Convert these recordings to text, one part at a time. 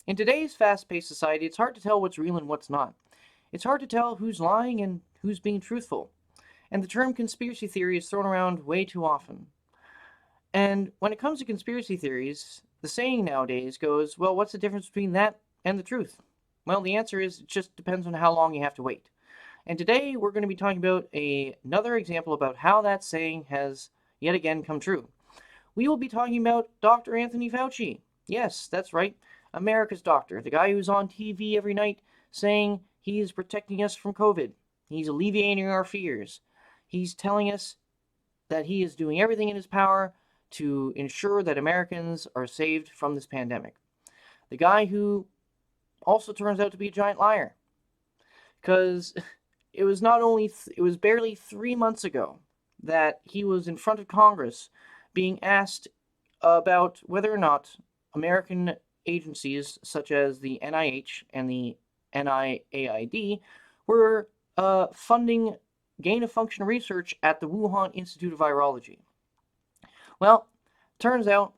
In today's fast-paced society, it's hard to tell what's real and what's not. It's hard to tell who's lying and who's being truthful. And the term conspiracy theory is thrown around way too often. And when it comes to conspiracy theories, the saying nowadays goes, well, what's the difference between that and the truth? Well, the answer is it just depends on how long you have to wait. And today we're going to be talking about another example about how that saying has yet again come true. We will be talking about Dr. Anthony Fauci. Yes, that's right, America's doctor, the guy who's on TV every night saying he is protecting us from COVID. He's alleviating our fears. He's telling us that he is doing everything in his power to ensure that Americans are saved from this pandemic. The guy who also turns out to be a giant liar. Because it was barely 3 months ago that he was in front of Congress being asked about whether or not American agencies such as the NIH and the NIAID were funding gain-of-function research at the Wuhan Institute of Virology. Well, turns out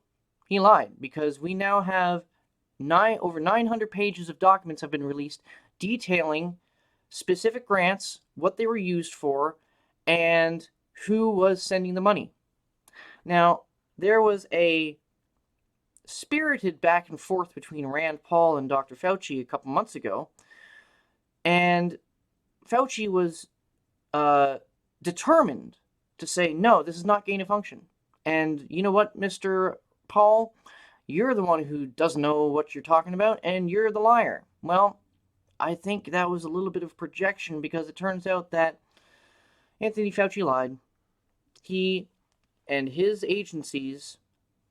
he lied, because we now have over 900 pages of documents have been released detailing specific grants, what they were used for, and who was sending the money. Now, there was a spirited back and forth between Rand Paul and Dr. Fauci a couple months ago, and Fauci was determined to say, no, this is not gain of function. And you know what, Mr. Paul? You're the one who doesn't know what you're talking about, and you're the liar. Well, I think that was a little bit of projection, because it turns out that Anthony Fauci lied. He and his agencies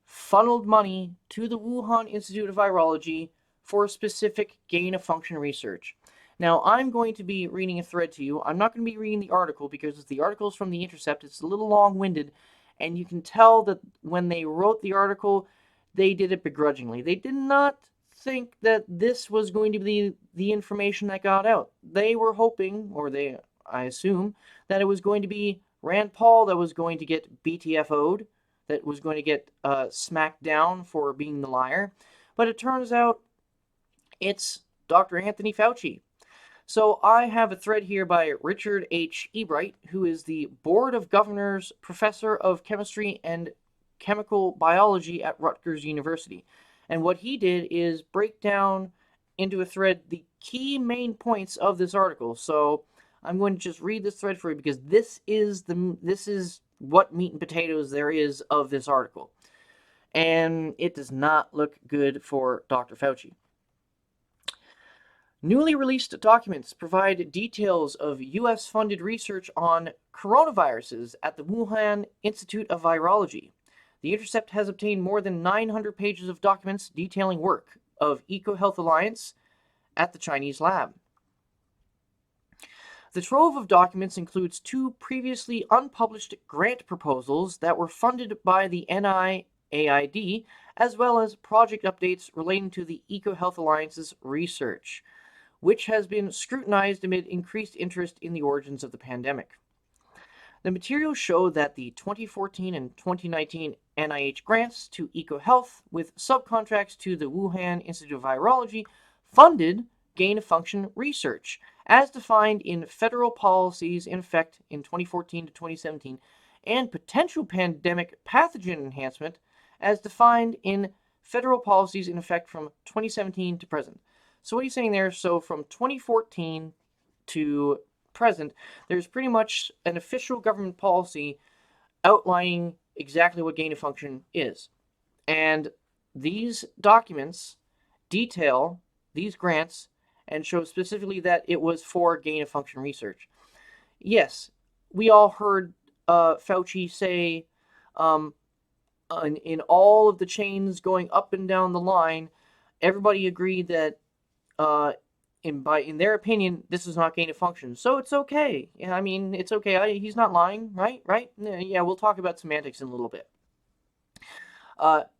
funneled money to the Wuhan Institute of Virology for specific gain-of-function research. Now, I'm going to be reading a thread to you. I'm not going to be reading the article, because the article's from The Intercept. It's a little long-winded, and you can tell that when they wrote the article, they did it begrudgingly. They did not think that this was going to be the information that got out. They were hoping, I assume, that it was going to be Rand Paul that was going to get BTFO'd, that was going to get smacked down for being the liar. But it turns out it's Dr. Anthony Fauci. So I have a thread here by Richard H. Ebright, who is the Board of Governors Professor of Chemistry and Chemical Biology at Rutgers University. And what he did is break down into a thread the key main points of this article. So I'm going to just read this thread for you, because this is what meat and potatoes there is of this article. And it does not look good for Dr. Fauci. Newly released documents provide details of U.S.-funded research on coronaviruses at the Wuhan Institute of Virology. The Intercept has obtained more than 900 pages of documents detailing work of EcoHealth Alliance at the Chinese lab. The trove of documents includes 2 previously unpublished grant proposals that were funded by the NIAID, as well as project updates relating to the EcoHealth Alliance's research, which has been scrutinized amid increased interest in the origins of the pandemic. The materials show that the 2014 and 2019 NIH grants to EcoHealth, with subcontracts to the Wuhan Institute of Virology, funded gain-of-function research, as defined in federal policies in effect in 2014 to 2017, and potential pandemic pathogen enhancement, as defined in federal policies in effect from 2017 to present. So what he's saying there, so from 2014 to present, there's pretty much an official government policy outlining exactly what gain of function is. And these documents detail these grants and show specifically that it was for gain of function research. Yes, we all heard Fauci say in all of the chains going up and down the line, everybody agreed that in their opinion, this is not gain of function. So it's okay. I mean, it's okay. He's not lying, right? Right? Yeah, we'll talk about semantics in a little bit.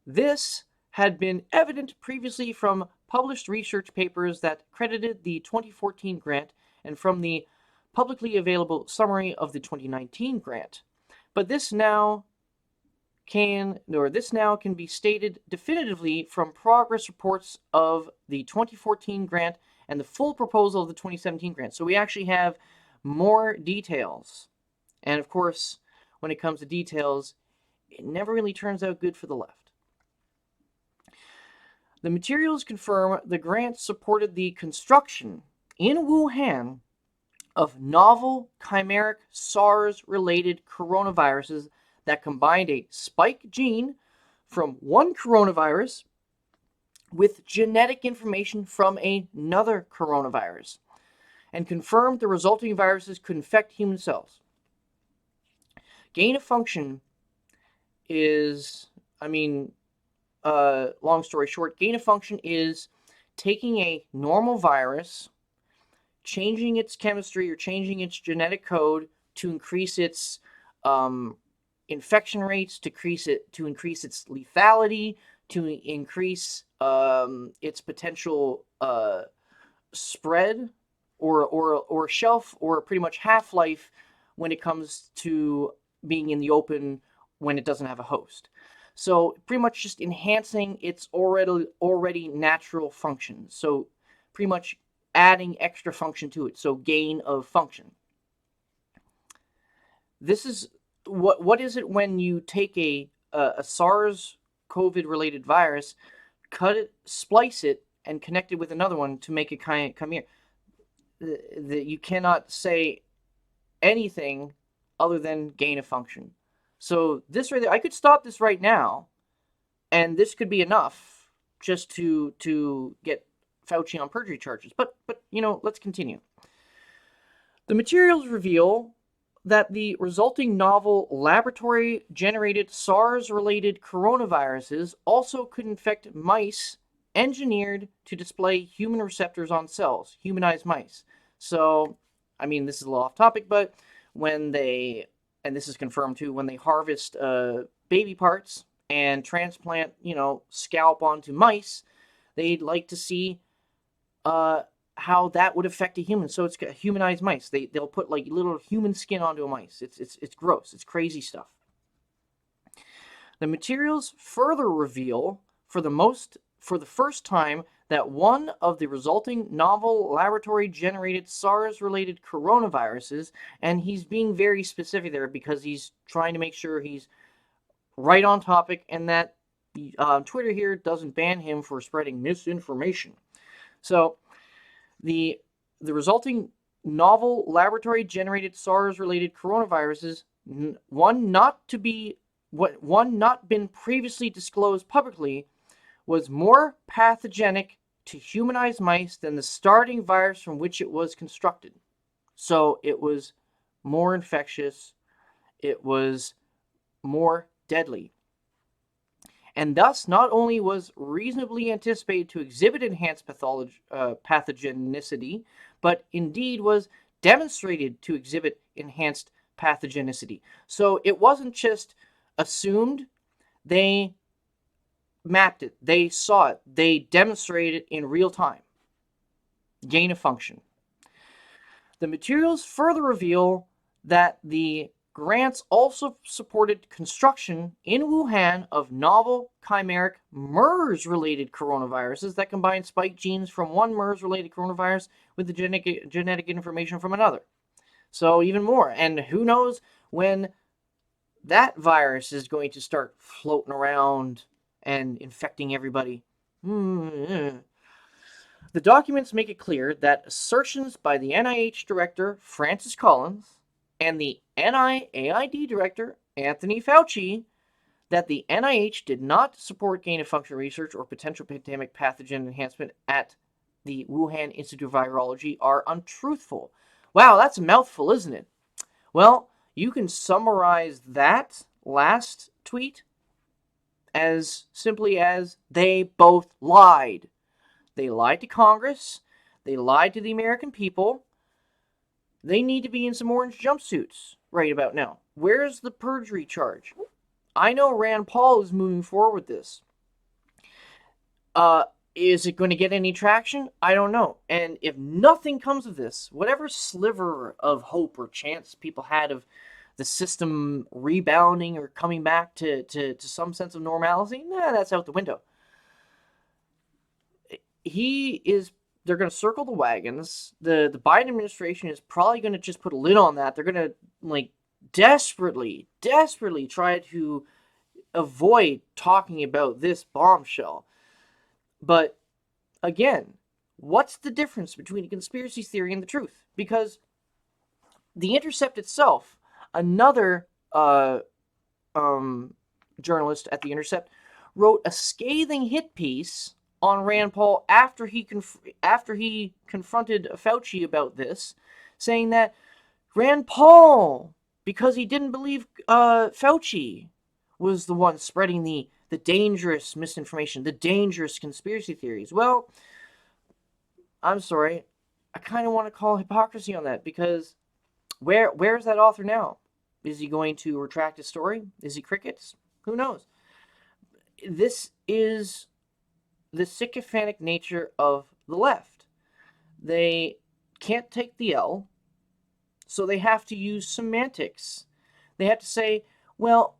This had been evident previously from published research papers that credited the 2014 grant and from the publicly available summary of the 2019 grant. But this now this now can be stated definitively from progress reports of the 2014 grant and the full proposal of the 2017 grant. So we actually have more details. And of course, when it comes to details, it never really turns out good for the left. The materials confirm the grant supported the construction in Wuhan of novel chimeric SARS-related coronaviruses that combined a spike gene from one coronavirus with genetic information from another coronavirus, and confirmed the resulting viruses could infect human cells. Gain of function is, long story short, gain of function is taking a normal virus, changing its chemistry or changing its genetic code to increase its infection rates, to increase its lethality, to increase its potential spread or shelf or pretty much half-life when it comes to being in the open when it doesn't have a host. So pretty much just enhancing its already natural function. So pretty much adding extra function to it. So gain of function. This is what is it when you take a SARS COVID related virus, cut it, splice it, and connect it with another one to make it come here. You cannot say anything other than gain of function. So this right there, I could stop this right now, and this could be enough just to get Fauci on perjury charges. But let's continue. The materials reveal that the resulting novel laboratory-generated SARS-related coronaviruses also could infect mice engineered to display human receptors on cells, humanized mice. So, this is a little off topic, but when they, and this is confirmed too, when they harvest baby parts and transplant, scalp onto mice, they'd like to see how that would affect a human. So it's humanized mice. They'll put like little human skin onto a mice. It's gross. It's crazy stuff. The materials further reveal for the first time that one of the resulting novel laboratory-generated SARS-related coronaviruses, and he's being very specific there because he's trying to make sure he's right on topic and that Twitter here doesn't ban him for spreading misinformation. So the resulting novel laboratory-generated SARS-related coronaviruses, one not been previously disclosed publicly, was more pathogenic to humanized mice than the starting virus from which it was constructed. So it was more infectious, it was more deadly, and thus not only was reasonably anticipated to exhibit enhanced pathogenicity, but indeed was demonstrated to exhibit enhanced pathogenicity. So it wasn't just assumed, they mapped it, they saw it, they demonstrated it in real time. Gain of function. The materials further reveal that the grants also supported construction in Wuhan of novel chimeric MERS-related coronaviruses that combine spike genes from one MERS-related coronavirus with the genetic information from another. So even more. And who knows when that virus is going to start floating around and infecting everybody. The documents make it clear that assertions by the NIH director, Francis Collins, and the NIAID director, Anthony Fauci, that the NIH did not support gain-of-function research or potential pandemic pathogen enhancement at the Wuhan Institute of Virology are untruthful. Wow, that's a mouthful, isn't it? Well, you can summarize that last tweet as simply as they both lied. They lied to Congress. They lied to the American people. They need to be in some orange jumpsuits right about now. Where's the perjury charge? I know Rand Paul is moving forward with this. Is it going to get any traction? I don't know. And if nothing comes of this, whatever sliver of hope or chance people had of the system rebounding or coming back to some sense of normalcy, nah, that's out the window. They're going to circle the wagons. The Biden administration is probably going to just put a lid on that. They're going to like desperately try to avoid talking about this bombshell. But again, what's the difference between a conspiracy theory and the truth? Because The Intercept itself, another journalist at The Intercept, wrote a scathing hit piece on Rand Paul after he confronted Fauci about this, saying that Rand Paul, because he didn't believe Fauci, was the one spreading the dangerous misinformation, the dangerous conspiracy theories. Well, I'm sorry, I kind of want to call hypocrisy on that, because where's that author now? Is he going to retract his story? Is he crickets? Who knows? This is the sycophantic nature of the left. They can't take the L, so they have to use semantics. They have to say, well,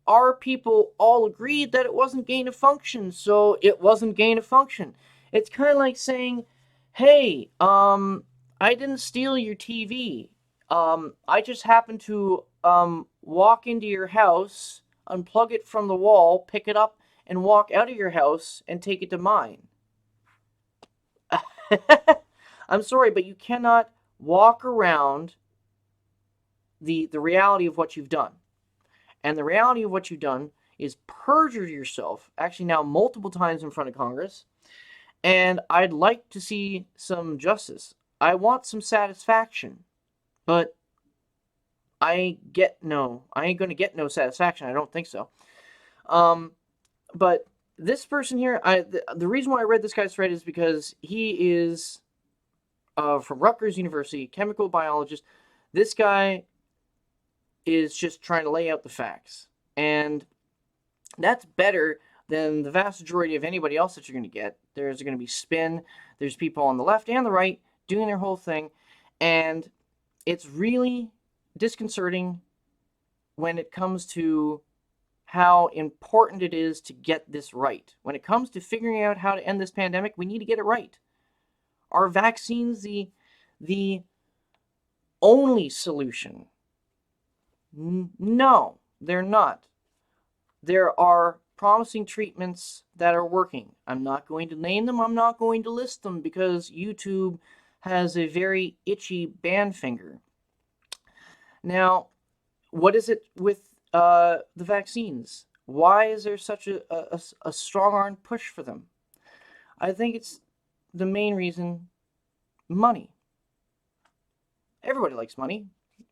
our people all agreed that it wasn't gain of function, so it wasn't gain of function. It's kind of like saying, hey, I didn't steal your TV. I just happened to walk into your house, unplug it from the wall, pick it up, and walk out of your house and take it to mine. I'm sorry, but you cannot walk around the reality of what you've done. And the reality of what you've done is perjure yourself, actually now multiple times in front of Congress. And I'd like to see some justice. I want some satisfaction. But I ain't going to get no satisfaction. I don't think so. But this person here, the reason why I read this guy's thread is because he is from Rutgers University, chemical biologist. This guy is just trying to lay out the facts. And that's better than the vast majority of anybody else that you're going to get. There's going to be spin. There's people on the left and the right doing their whole thing. And it's really disconcerting when it comes to how important it is to get this right. When it comes to figuring out how to end this pandemic, we need to get it right. Are vaccines the only solution? No, they're not. There are promising treatments that are working. I'm not going to name them. I'm not going to list them because YouTube has a very itchy band finger. Now, what is it with the vaccines? Why is there such a strong-arm push for them? I think it's the main reason: money. Everybody likes money,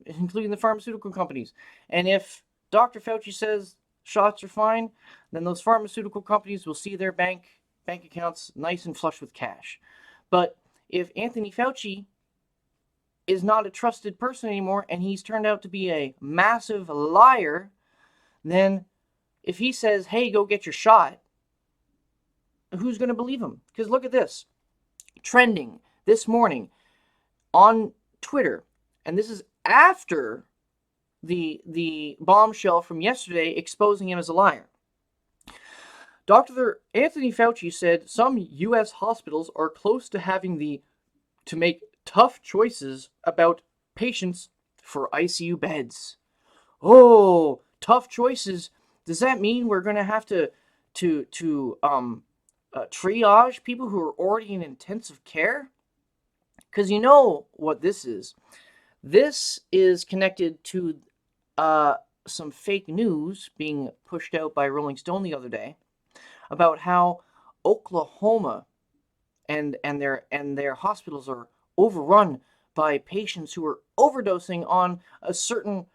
including the pharmaceutical companies. And if Dr. Fauci says shots are fine, then those pharmaceutical companies will see their bank accounts nice and flush with cash. But if Anthony Fauci is not a trusted person anymore and he's turned out to be a massive liar, then if he says, hey, go get your shot, who's going to believe him? Because look at this. Trending this morning on Twitter, and this is after the bombshell from yesterday exposing him as a liar. Dr. Anthony Fauci said some U.S. hospitals are close to having to make tough choices about patients for ICU beds. Oh, tough choices. Does that mean we're going to have to triage people who are already in intensive care? Because you know what this is. This is connected to some fake news being pushed out by Rolling Stone the other day about how Oklahoma and their hospitals are overrun by patients who are overdosing on a certain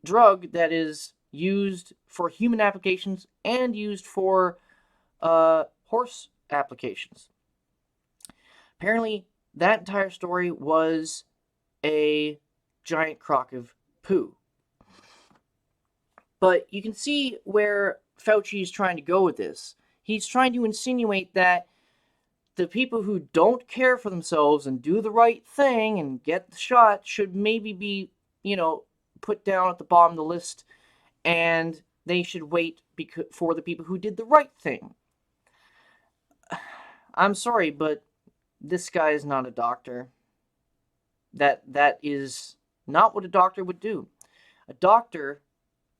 drug that is used for human applications and used for horse applications. Apparently, that entire story was a giant crock of poo. But you can see where Fauci is trying to go with this. He's trying to insinuate that the people who don't care for themselves and do the right thing and get the shot should maybe be put down at the bottom of the list, and they should wait for the people who did the right thing. I'm sorry, but this guy is not a doctor. That is not what a doctor would do. A doctor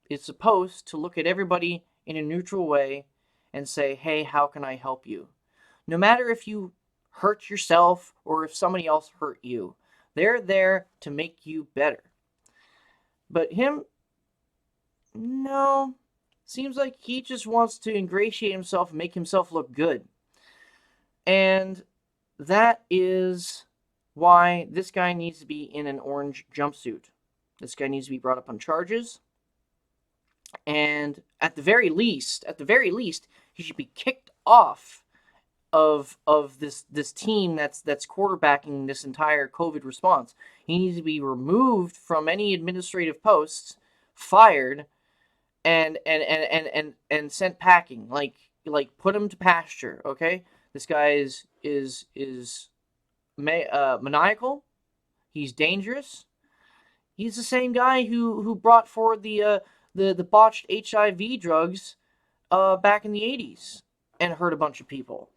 is supposed to look at everybody in a neutral way and say, hey, how can I help you? No matter if you hurt yourself or if somebody else hurt you, they're there to make you better. But him, no. Seems like he just wants to ingratiate himself and make himself look good. And that is why this guy needs to be in an orange jumpsuit. This guy needs to be brought up on charges. And at the very least, he should be kicked off of this team that's quarterbacking this entire COVID response. He needs to be removed from any administrative posts, fired, and sent packing. Like put him to pasture. Okay, this guy is maniacal. He's dangerous. He's the same guy who brought forward the botched HIV drugs back in the 80s and hurt a bunch of people.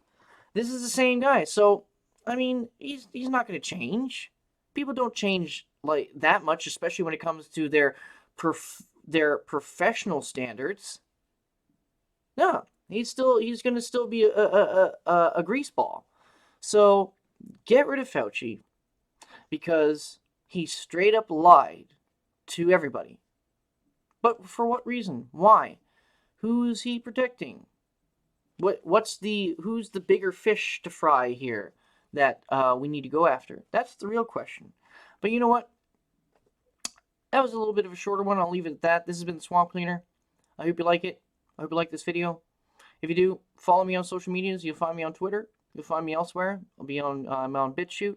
This is the same guy. So, I mean, he's not going to change. People don't change like that much, especially when it comes to their professional standards. No, he's going to still be a greaseball. So, get rid of Fauci because he straight up lied to everybody. But for what reason? Why? Who's he protecting? Who's the bigger fish to fry here that we need to go after? That's the real question. But you know what? That was a little bit of a shorter one. I'll leave it at that. This has been the Swamp Cleaner. I hope you like it. I hope you like this video. If you do, follow me on social medias. You'll find me on Twitter. You'll find me elsewhere. I'm on BitChute.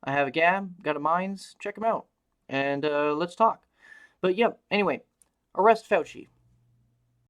I have a Gab, got a Minds. Check them out. And let's talk. But yeah, anyway, arrest Fauci.